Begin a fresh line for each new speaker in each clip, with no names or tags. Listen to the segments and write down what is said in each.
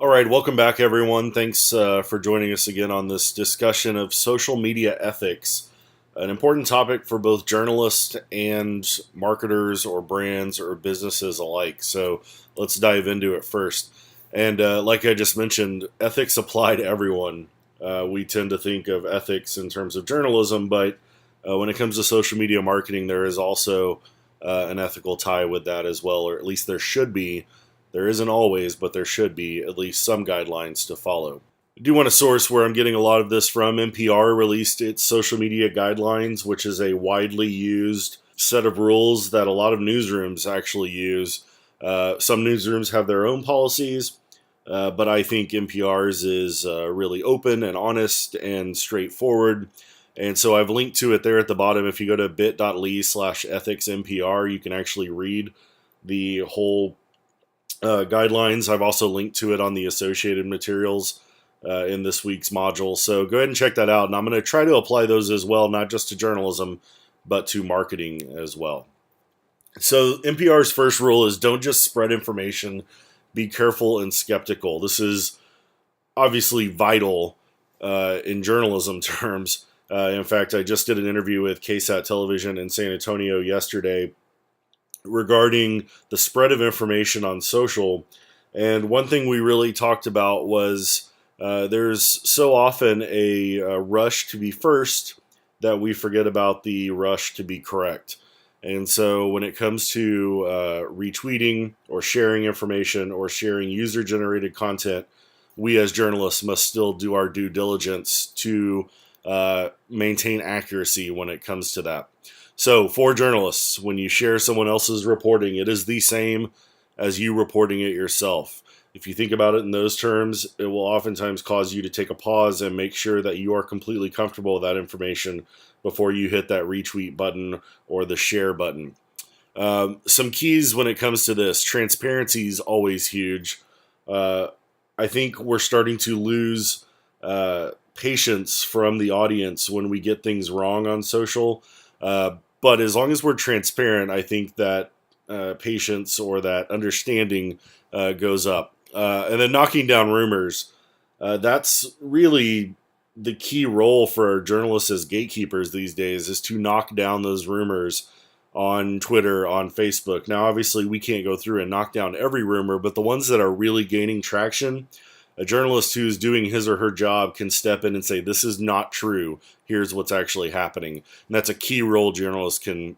All right, welcome back, everyone. Thanks for joining us again on this discussion of social media ethics, an important topic for both journalists and marketers or brands or businesses alike. So let's dive into it first. And like I just mentioned, ethics apply to everyone. We tend to think of ethics in terms of journalism, but when it comes to social media marketing, there is also an ethical tie with that as well, or at least there should be. There isn't always, but there should be at least some guidelines to follow. I do want to source where I'm getting a lot of this from. NPR released its social media guidelines, which is a widely used set of rules that a lot of newsrooms actually use. Some newsrooms have their own policies, but I think NPR's is really open and honest and straightforward. And so I've linked to it there at the bottom. If you go to bit.ly/ethicsnpr, you can actually read the whole guidelines. I've also linked to it on the associated materials in this week's module. So go ahead and check that out. And I'm going to try to apply those as well, not just to journalism, but to marketing as well. So NPR's first rule is don't just spread information, be careful and skeptical. This is obviously vital in journalism terms. In fact, I just did an interview with KSAT Television in San Antonio yesterday regarding the spread of information on social. And one thing we really talked about was there's so often a rush to be first that we forget about the rush to be correct. And so when it comes to retweeting or sharing information or sharing user-generated content, we as journalists must still do our due diligence to maintain accuracy when it comes to that. So for journalists, when you share someone else's reporting, it is the same as you reporting it yourself. If you think about it in those terms, it will oftentimes cause you to take a pause and make sure that you are completely comfortable with that information before you hit that retweet button or the share button. Some keys when it comes to this. Transparency is always huge. I think we're starting to lose patience from the audience when we get things wrong on social. But as long as we're transparent, I think that patience or that understanding goes up. And then knocking down rumors. That's really the key role for journalists as gatekeepers these days, is to knock down those rumors on Twitter, on Facebook. Now, obviously, we can't go through and knock down every rumor, but the ones that are really gaining traction, a journalist who's doing his or her job can step in and say, this is not true. Here's what's actually happening. And that's a key role journalists can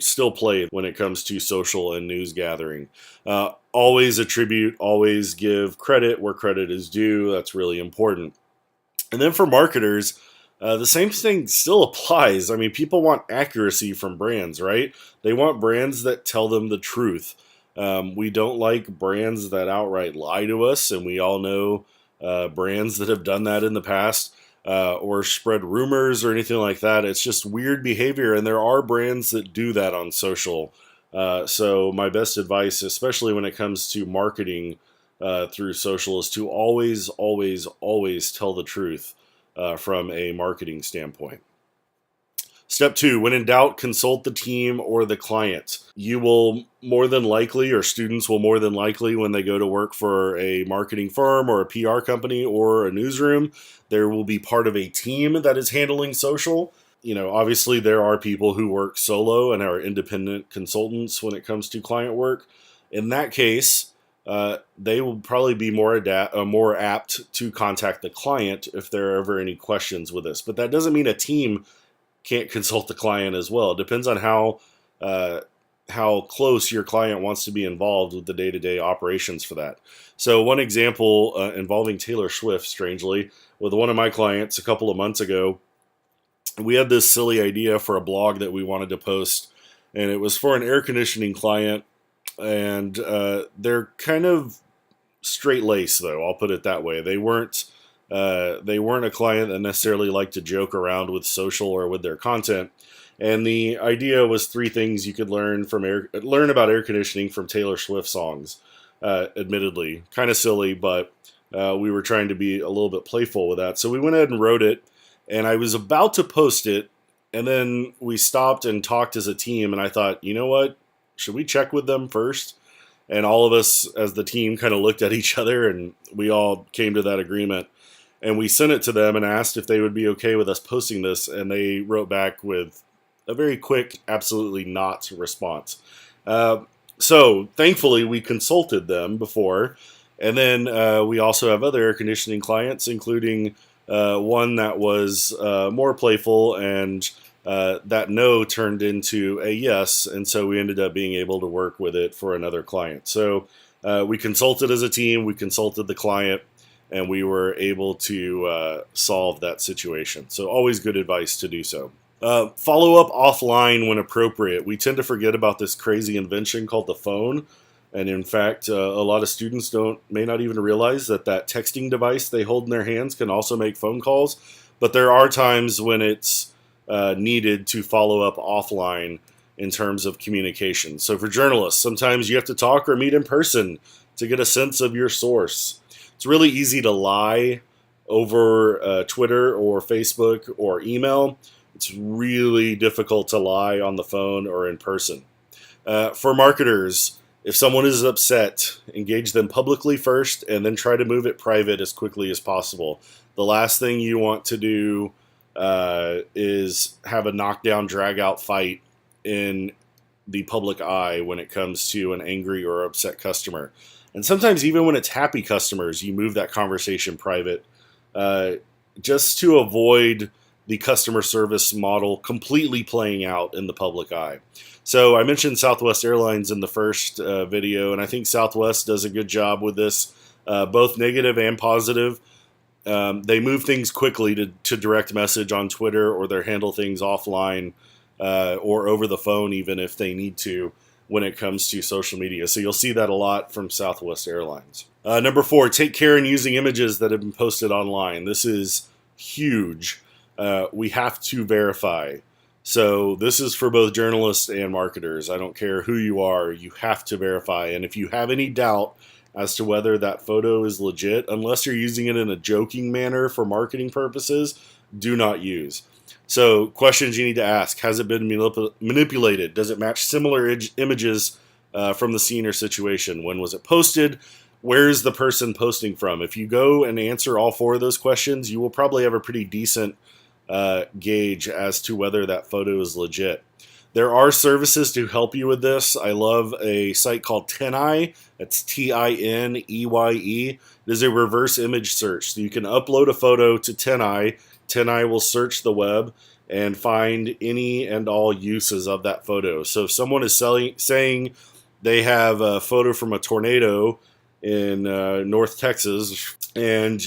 still play when it comes to social and news gathering. Always attribute, always give credit where credit is due. That's really important. And then for marketers, the same thing still applies. I mean, people want accuracy from brands, right? They want brands that tell them the truth. We don't like brands that outright lie to us, and we all know brands that have done that in the past or spread rumors or anything like that. It's just weird behavior, and there are brands that do that on social. So my best advice, especially when it comes to marketing through social, is to always, always, always tell the truth from a marketing standpoint. Step 2, when in doubt, consult the team or the client. You will more than likely, or students will more than likely, when they go to work for a marketing firm or a PR company or a newsroom, there will be part of a team that is handling social. You know, obviously there are people who work solo and are independent consultants when it comes to client work. In that case, they will probably be more apt to contact the client if there are ever any questions with this. But that doesn't mean a team can't consult the client as well. It depends on how close your client wants to be involved with the day-to-day operations for that. So one example involving Taylor Swift, strangely, with one of my clients a couple of months ago, we had this silly idea for a blog that we wanted to post, and it was for an air conditioning client, and they're kind of straight-laced, though, I'll put it that way. They weren't a client that necessarily liked to joke around with social or with their content. And the idea was 3 things you could learn about air conditioning from Taylor Swift songs. Admittedly, kind of silly, but we were trying to be a little bit playful with that. So we went ahead and wrote it, and I was about to post it, and then we stopped and talked as a team, and I thought, you know what? Should we check with them first? And all of us as the team kind of looked at each other, and we all came to that agreement. And we sent it to them and asked if they would be okay with us posting this, and they wrote back with a very quick, absolutely not response. So thankfully, we consulted them before, and then we also have other air conditioning clients, including one that was more playful, and that no turned into a yes, and so we ended up being able to work with it for another client. So we consulted as a team, we consulted the client, and we were able to solve that situation. So always good advice to do so. Follow up offline when appropriate. We tend to forget about this crazy invention called the phone. And in fact, a lot of students may not even realize that texting device they hold in their hands can also make phone calls. But there are times when it's needed to follow up offline in terms of communication. So for journalists, sometimes you have to talk or meet in person to get a sense of your source. It's really easy to lie over Twitter or Facebook or email. It's really difficult to lie on the phone or in person. For marketers, if someone is upset, engage them publicly first and then try to move it private as quickly as possible. The last thing you want to do is have a knockdown, drag-out fight in the public eye when it comes to an angry or upset customer. And sometimes even when it's happy customers, you move that conversation private just to avoid the customer service model completely playing out in the public eye. So I mentioned Southwest Airlines in the first video, and I think Southwest does a good job with this, both negative and positive. They move things quickly to direct message on Twitter, or they handle things offline or over the phone even if they need to when it comes to social media. So you'll see that a lot from Southwest Airlines. Number 4, take care in using images that have been posted online. This is huge. We have to verify. So this is for both journalists and marketers. I don't care who you are, you have to verify. And if you have any doubt as to whether that photo is legit, unless you're using it in a joking manner for marketing purposes, do not use. So questions you need to ask: has it been manipulated? Does it match similar images from the scene or situation? When was it posted? Where is the person posting from? If you go and answer all 4 of those questions, you will probably have a pretty decent gauge as to whether that photo is legit. There are services to help you with this. I love a site called Tineye. That's Tineye. It is a reverse image search. So you can upload a photo to Tineye. Tineye will search the web and find any and all uses of that photo. So if someone is saying they have a photo from a tornado in North Texas, and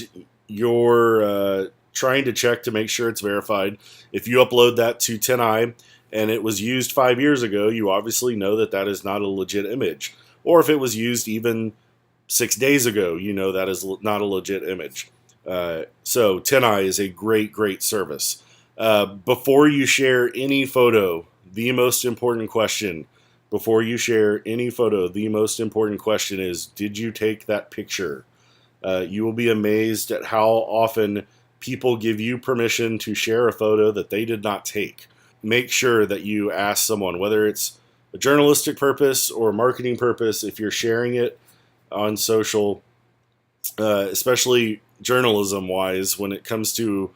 you're trying to check to make sure it's verified, if you upload that to Tineye and it was used 5 years ago, you obviously know that that is not a legit image. Or if it was used even 6 days ago, you know that is not a legit image. So Tineye is a great, great service. Before you share any photo, the most important question is, did you take that picture? You will be amazed at how often people give you permission to share a photo that they did not take. Make sure that you ask someone, whether it's a journalistic purpose or a marketing purpose, if you're sharing it on social, especially journalism-wise, when it comes to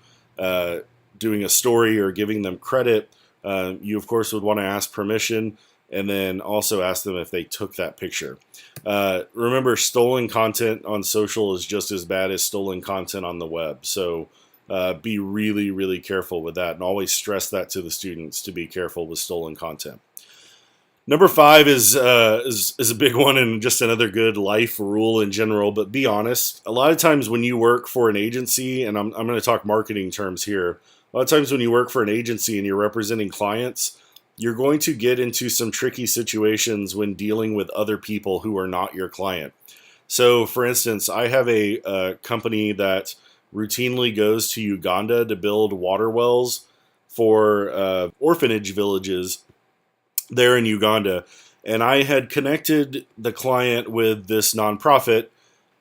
doing a story or giving them credit, you of course would want to ask permission, and then also ask them if they took that picture. Remember, stolen content on social is just as bad as stolen content on the web. So be really, really careful with that, and always stress that to the students to be careful with stolen content. Number 5 is a big one, and just another good life rule in general, but be honest. A lot of times when you work for an agency, and I'm going to talk marketing terms here, a lot of times when you work for an agency and you're representing clients, you're going to get into some tricky situations when dealing with other people who are not your client. So, for instance, I have a company that routinely goes to Uganda to build water wells for orphanage villages there in Uganda. And I had connected the client with this nonprofit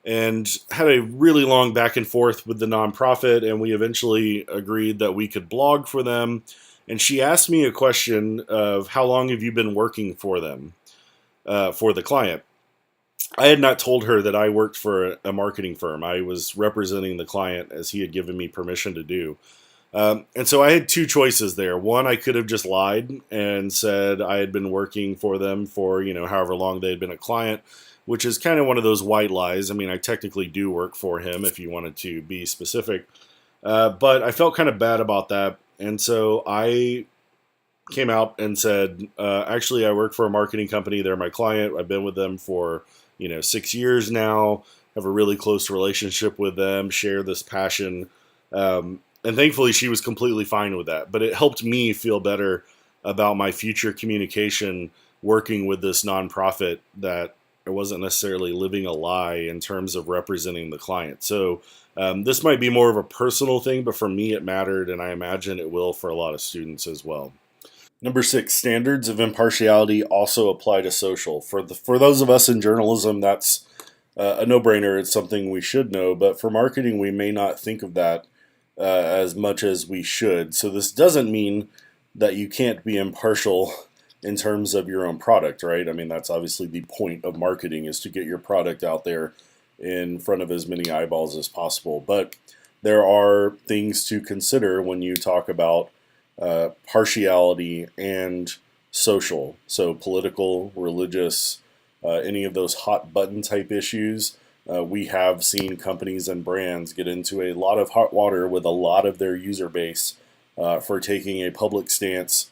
and had a really long back and forth with the nonprofit, and we eventually agreed that we could blog for them. And she asked me a question of, how long have you been working for them, for the client? I had not told her that I worked for a marketing firm. I was representing the client as he had given me permission to do. And so I had two choices there. One, I could have just lied and said I had been working for them for, however long they had been a client, which is kind of one of those white lies. I mean, I technically do work for him if you wanted to be specific. But I felt kind of bad about that. And so I came out and said, actually, I work for a marketing company. They're my client. I've been with them for, 6 years now. Have a really close relationship with them, share this passion. And thankfully, she was completely fine with that. But it helped me feel better about my future communication working with this nonprofit, that I wasn't necessarily living a lie in terms of representing the client. So this might be more of a personal thing, but for me, it mattered, and I imagine it will for a lot of students as well. Number 6, standards of impartiality also apply to social. For those of us in journalism, that's a no-brainer. It's something we should know, but for marketing, we may not think of that as much as we should. So this doesn't mean that you can't be impartial in terms of your own product, right? I mean, that's obviously the point of marketing, is to get your product out there in front of as many eyeballs as possible. But there are things to consider when you talk about partiality and social. So political, religious, any of those hot button type issues. We have seen companies and brands get into a lot of hot water with a lot of their user base for taking a public stance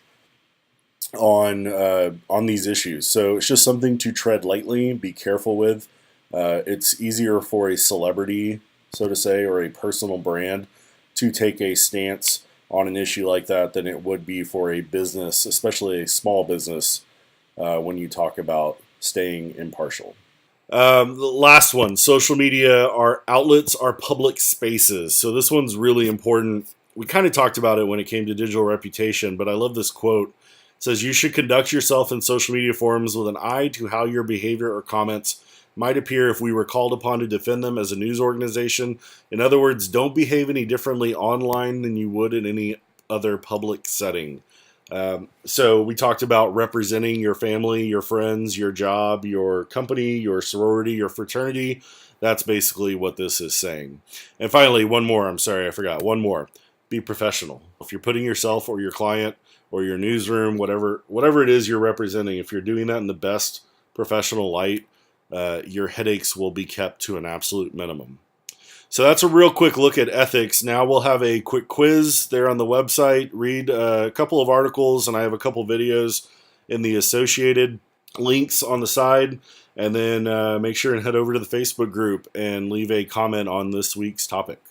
on these issues. So it's just something to tread lightly, be careful with. It's easier for a celebrity, so to say, or a personal brand to take a stance on an issue like that than it would be for a business, especially a small business, when you talk about staying impartial. The last one, social media, our outlets are public spaces. So this one's really important. We kind of talked about it when it came to digital reputation, but I love this quote. It says, "You should conduct yourself in social media forums with an eye to how your behavior or comments might appear if we were called upon to defend them as a news organization. In other words, don't behave any differently online than you would in any other public setting." So we talked about representing your family, your friends, your job, your company, your sorority, your fraternity. That's basically what this is saying. And finally, one more. I'm sorry, I forgot. One more. Be professional. If you're putting yourself or your client or your newsroom, whatever it is you're representing, if you're doing that in the best professional light, your headaches will be kept to an absolute minimum. So that's a real quick look at ethics. Now we'll have a quick quiz there on the website. Read a couple of articles, and I have a couple videos in the associated links on the side. And then make sure and head over to the Facebook group and leave a comment on this week's topic.